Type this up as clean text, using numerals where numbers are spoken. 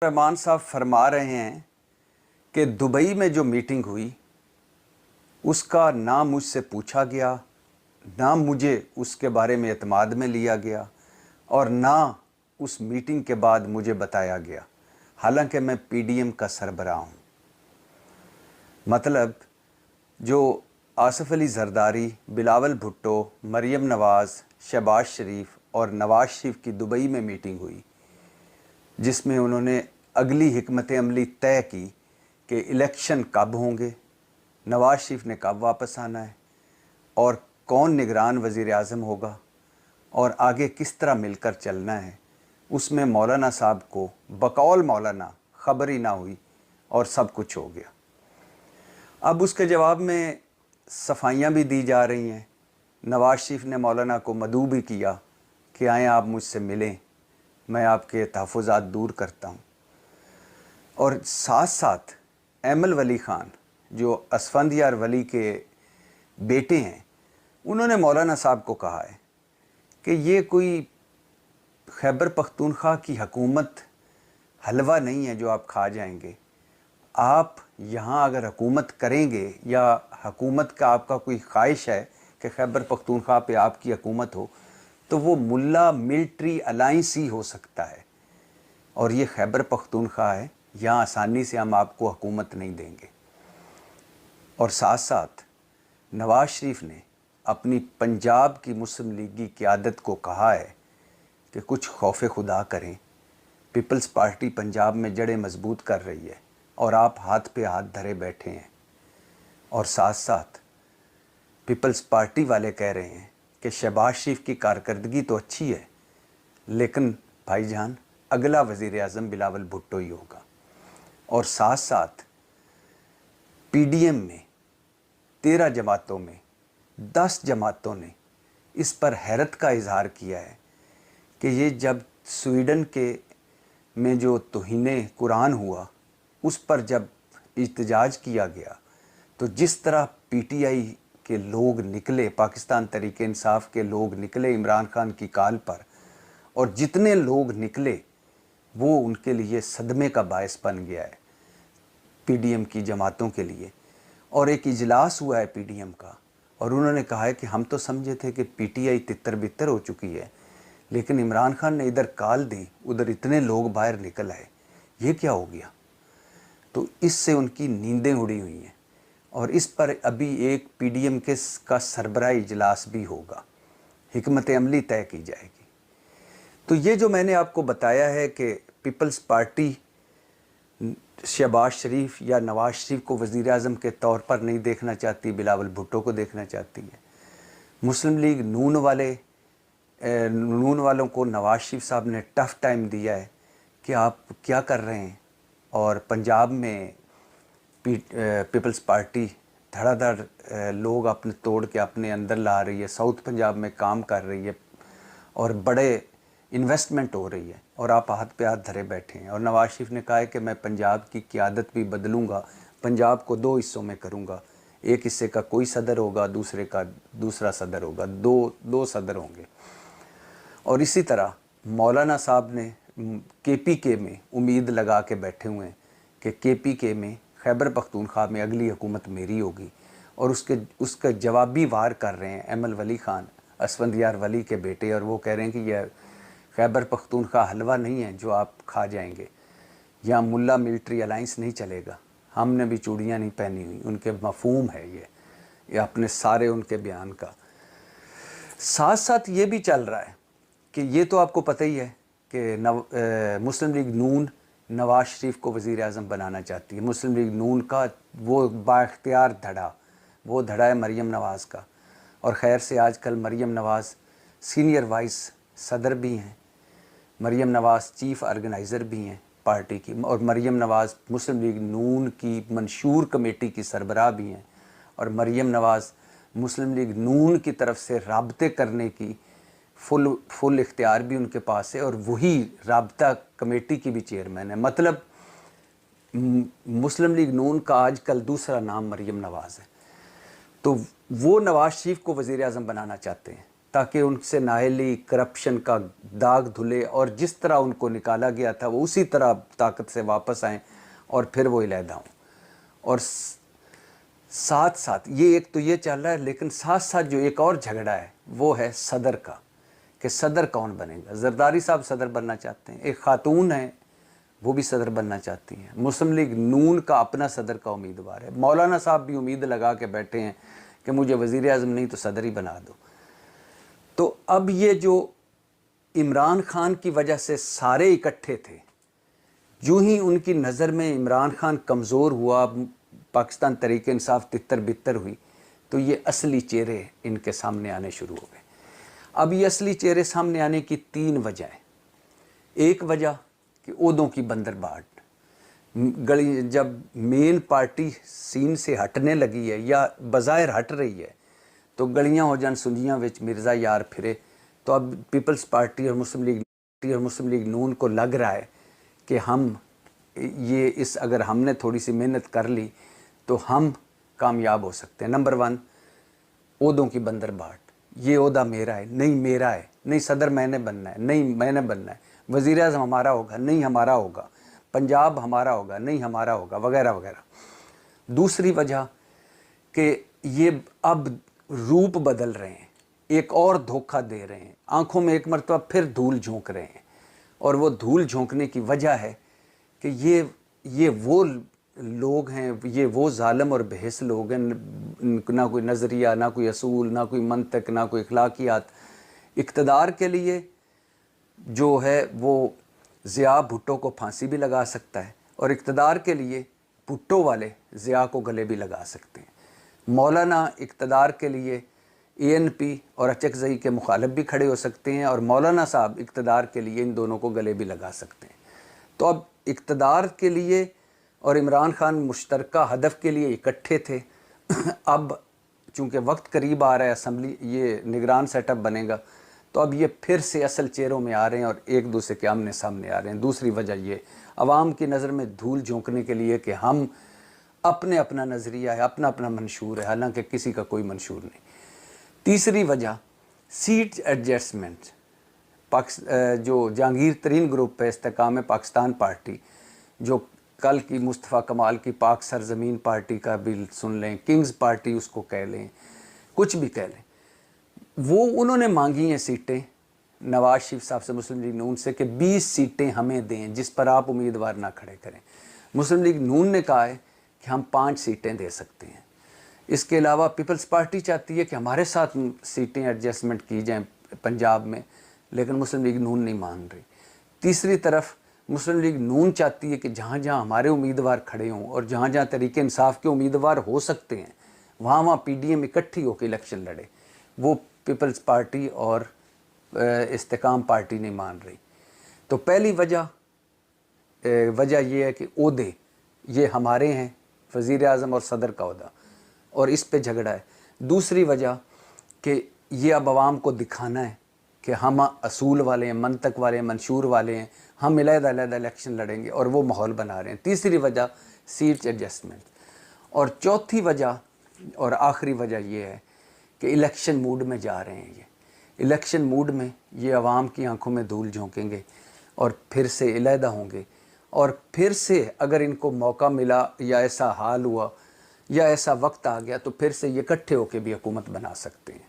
रहमान साहब फरमा रहे हैं कि दुबई में जो मीटिंग हुई उसका ना मुझसे पूछा गया, ना मुझे उसके बारे में एतमाद में लिया गया और ना उस मीटिंग के बाद मुझे बताया गया, हालांकि मैं पीडीएम का सरबराह हूँ। मतलब जो आसिफ अली जरदारी, बिलावल भुट्टो, मरियम नवाज़, शहबाज शरीफ और नवाज़ शरीफ की दुबई में मीटिंग हुई, जिसमें उन्होंने अगली हिकमत अमली तय की कि इलेक्शन कब होंगे, नवाज़ शरीफ ने कब वापस आना है और कौन निगरान वज़ीर आज़म होगा और आगे किस तरह मिलकर चलना है। उसमें मौलाना साहब को बकौल मौलाना ख़बर ही ना हुई और सब कुछ हो गया। अब उसके जवाब में सफाइयाँ भी दी जा रही हैं। नवाज़ शरीफ ने मौलाना को मदऊ भी किया कि आएँ आप मुझसे मिलें, मैं आपके तहफ़्फ़ुज़ात दूर करता हूँ। और साथ साथ एमल वली ख़ान जो असफंदियार वली के बेटे हैं, उन्होंने मौलाना साहब को कहा है कि ये कोई खैबर पख्तूनख्वा की हुकूमत हलवा नहीं है जो आप खा जाएंगे। आप यहाँ अगर हुकूमत करेंगे या हुकूमत का आपका कोई ख्वाहिश है कि खैबर पख्तूनख्वा पे आपकी हुकूमत हो, तो वो मुल्ला मिलिट्री अलाइंस ही हो सकता है और ये खैबर पख्तूनख्वा है, यहाँ आसानी से हम आपको हुकूमत नहीं देंगे। और साथ साथ नवाज़ शरीफ ने अपनी पंजाब की मुस्लिम लीग की क़यादत को कहा है कि कुछ खौफ खुदा करें, पीपल्स पार्टी पंजाब में जड़ें मजबूत कर रही है और आप हाथ पे हाथ धरे बैठे हैं। और साथ साथ पीपल्स पार्टी वाले कह रहे हैं कि शहबाज शरीफ की कारकर्दगी तो अच्छी है, लेकिन भाईजान अगला वज़ीर आज़म बिलावल भुट्टो ही होगा। और साथ साथ पीडीएम में 13 जमातों में 10 जमातों ने इस पर हैरत का इजहार किया है कि ये जब स्वीडन के में जो तौहीने कुरान हुआ उस पर जब इhtजाज किया गया, तो जिस तरह पीटीआई के लोग निकले, पाकिस्तान तहरीक इंसाफ के लोग निकले इमरान खान की काल पर, और जितने लोग निकले वो उनके लिए सदमे का बायस बन गया है पीडीएम की जमातों के लिए। और एक इजलास हुआ है पीडीएम का और उन्होंने कहा है कि हम तो समझे थे कि पीटीआई तितर बितर हो चुकी है, लेकिन इमरान खान ने इधर काल दी, उधर इतने लोग बाहर निकल आए, ये क्या हो गया। तो इससे उनकी नींदें उड़ी हुई हैं और इस पर अभी एक पीडीएम के का सरबराह इजलास भी होगा, हिकमत अमली तय की जाएगी। तो ये जो मैंने आपको बताया है कि पीपल्स पार्टी शहबाज शरीफ या नवाज़ शरीफ को वज़ीर आज़म के तौर पर नहीं देखना चाहती, बिलावल भुट्टो को देखना चाहती है। मुस्लिम लीग नून वालों को नवाज़ शरीफ साहब ने टफ़ टाइम दिया है कि आप क्या कर रहे हैं, और पंजाब में पीपल्स पार्टी धड़ाधड़ लोग अपने तोड़ के अपने अंदर ला रही है, साउथ पंजाब में काम कर रही है और बड़े इन्वेस्टमेंट हो रही है और आप हाथ पे हाथ धरे बैठे हैं। और नवाज़ शरीफ ने कहा है कि मैं पंजाब की क़यादत भी बदलूँगा, पंजाब को 2 हिस्सों में करूँगा, एक हिस्से का कोई सदर होगा, दूसरे का दूसरा सदर होगा, दो सदर होंगे। और इसी तरह मौलाना साहब ने केपीके में उम्मीद लगा के बैठे हुए हैं कि केपीके में खैबर पख्तूनख्वा में अगली हुकूमत मेरी होगी, और उसका जवाबी वार कर रहे हैं एमल वली ख़ान, असफंदियार वली के बेटे, और वो कह रहे हैं कि यह खैबर पख्तूनख्वा हलवा नहीं है जो आप खा जाएंगे, यहाँ मुल्ला मिलिट्री अलाइंस नहीं चलेगा, हमने भी चूड़ियाँ नहीं पहनी हुई, उनके मफहूम है ये अपने सारे उनके बयान का। साथ साथ ये भी चल रहा है कि ये तो आपको पता ही है कि मुस्लिम लीग नून नवाज़ शरीफ को वज़ीर आज़म बनाना चाहती है। मुस्लिम लीग नून का वो बाख्तियार धड़ा, वो धड़ा है मरियम नवाज़ का, और ख़ैर से आजकल मरियम नवाज़ सीनियर वाइस सदर भी हैं, मरियम नवाज़ चीफ़ ऑर्गेनाइज़र भी हैं पार्टी की, और मरियम नवाज़ मुस्लिम लीग नून की मंशूर कमेटी की सरबराह भी हैं, और मरियम नवाज़ मुस्लिम लीग नून की तरफ से राब्ते करने की फुल इख्तियार भी उनके पास है, और वही राब्ता कमेटी की भी चेयरमैन है। मतलब मुस्लिम लीग नून का आजकल दूसरा नाम मरियम नवाज़ है। तो वो नवाज़ शरीफ को वज़ीर आज़म बनाना चाहते हैं تاکہ ان سے نااہلی کرپشن کا داغ دھلے اور جس طرح ان کو نکالا گیا تھا وہ اسی طرح طاقت سے واپس آئیں اور پھر وہ علیحدہ ہوں. اور ساتھ ساتھ یہ ایک تو یہ چل رہا ہے، لیکن ساتھ ساتھ جو ایک اور جھگڑا ہے وہ ہے صدر کا، کہ صدر کون بنے گا. زرداری صاحب صدر بننا چاہتے ہیں، ایک خاتون ہیں وہ بھی صدر بننا چاہتی ہیں، مسلم لیگ نون کا اپنا صدر کا امیدوار ہے، مولانا صاحب بھی امید لگا کے بیٹھے ہیں کہ مجھے وزیر اعظم نہیں تو صدر ہی بنا دو. تو اب یہ جو عمران خان کی وجہ سے سارے اکٹھے تھے، جو ہی ان کی نظر میں عمران خان کمزور ہوا، پاکستان تحریک انصاف تتر بتر ہوئی، تو یہ اصلی چہرے ان کے سامنے آنے شروع ہو گئے. اب یہ اصلی چہرے سامنے آنے کی 3 وجہ ہیں. ایک وجہ کہ عہدوں کی بندرباٹ، گلی جب مین پارٹی سین سے ہٹنے لگی ہے یا بظاہر ہٹ رہی ہے تو گلیاں ہو جان سنجیاں وچ مرزا یار پھرے. تو اب پیپلز پارٹی اور مسلم لیگ نون کو لگ رہا ہے کہ ہم اگر ہم نے تھوڑی سی محنت کر لی تو ہم کامیاب ہو سکتے ہیں. نمبر 1 عہدوں کی بندرباٹ، یہ عہدہ میرا ہے، نہیں میرا ہے، نہیں صدر میں نے بننا ہے، نہیں میں نے بننا ہے، وزیر اعظم ہمارا ہوگا، نہیں ہمارا ہوگا، پنجاب ہمارا ہوگا، نہیں ہمارا ہوگا، وغیرہ وغیرہ. دوسری وجہ کہ یہ اب روپ بدل رہے ہیں، ایک اور دھوکہ دے رہے ہیں، آنکھوں میں ایک مرتبہ پھر دھول جھونک رہے ہیں. اور وہ دھول جھونکنے کی وجہ ہے کہ یہ وہ لوگ ہیں، یہ وہ ظالم اور بحث لوگ ہیں، نہ کوئی نظریہ، نہ کوئی اصول، نہ کوئی منطق، نہ کوئی اخلاقیات. اقتدار کے لیے جو ہے وہ ضیاء بھٹو کو پھانسی بھی لگا سکتا ہے، اور اقتدار کے لیے بھٹو والے ضیاء کو گلے بھی لگا سکتے ہیں. مولانا اقتدار کے لیے ANP اور اچکزئی کے مخالف بھی کھڑے ہو سکتے ہیں، اور مولانا صاحب اقتدار کے لیے ان دونوں کو گلے بھی لگا سکتے ہیں. تو اب اقتدار کے لیے اور عمران خان مشترکہ ہدف کے لیے اکٹھے تھے. اب چونکہ وقت قریب آ رہا ہے، اسمبلی یہ نگران سیٹ اپ بنے گا، تو اب یہ پھر سے اصل چہروں میں آ رہے ہیں اور ایک دوسرے کے آمنے سامنے آ رہے ہیں. دوسری وجہ یہ عوام کی نظر میں دھول جھونکنے کے لیے کہ ہم اپنا نظریہ ہے، اپنا منشور ہے، حالانکہ کسی کا کوئی منشور نہیں. تیسری وجہ سیٹ ایڈجسٹمنٹ، جو جہانگیر ترین گروپ ہے استحکام پاکستان پارٹی، جو کل کی مصطفیٰ کمال کی پاک سرزمین پارٹی کا بھی سن لیں، کنگز پارٹی اس کو کہہ لیں، کچھ بھی کہہ لیں، وہ انہوں نے مانگی ہیں سیٹیں نواز شریف صاحب سے، مسلم لیگ نون سے، کہ 20 سیٹیں ہمیں دیں جس پر آپ امیدوار نہ کھڑے کریں. مسلم لیگ نون نے کہا ہے کہ ہم 5 سیٹیں دے سکتے ہیں. اس کے علاوہ پیپلز پارٹی چاہتی ہے کہ ہمارے ساتھ سیٹیں ایڈجسٹمنٹ کی جائیں پنجاب میں، لیکن مسلم لیگ نون نہیں مان رہی. تیسری طرف مسلم لیگ نون چاہتی ہے کہ جہاں جہاں ہمارے امیدوار کھڑے ہوں اور جہاں جہاں تحریک انصاف کے امیدوار ہو سکتے ہیں وہاں PDM اکٹھی ہو کے الیکشن لڑے. وہ پیپلز پارٹی اور استحکام پارٹی نہیں مان رہی. تو پہلی وجہ یہ ہے کہ عہدے یہ ہمارے ہیں، وزیر اعظم اور صدر کا عہدہ، اور اس پہ جھگڑا ہے. دوسری وجہ کہ یہ اب عوام کو دکھانا ہے کہ ہم اصول والے ہیں، منطق والے ہیں، منشور والے ہیں، ہم علیحدہ الیکشن لڑیں گے، اور وہ ماحول بنا رہے ہیں. تیسری وجہ سیٹ ایڈجسٹمنٹ. اور چوتھی وجہ اور آخری وجہ یہ ہے کہ الیکشن موڈ میں جا رہے ہیں. یہ الیکشن موڈ میں یہ عوام کی آنکھوں میں دھول جھونکیں گے اور پھر سے علیحدہ ہوں گے، اور پھر سے اگر ان کو موقع ملا یا ایسا حال ہوا یا ایسا وقت آ گیا تو پھر سے یہ اکٹھے ہو کے بھی حکومت بنا سکتے ہیں.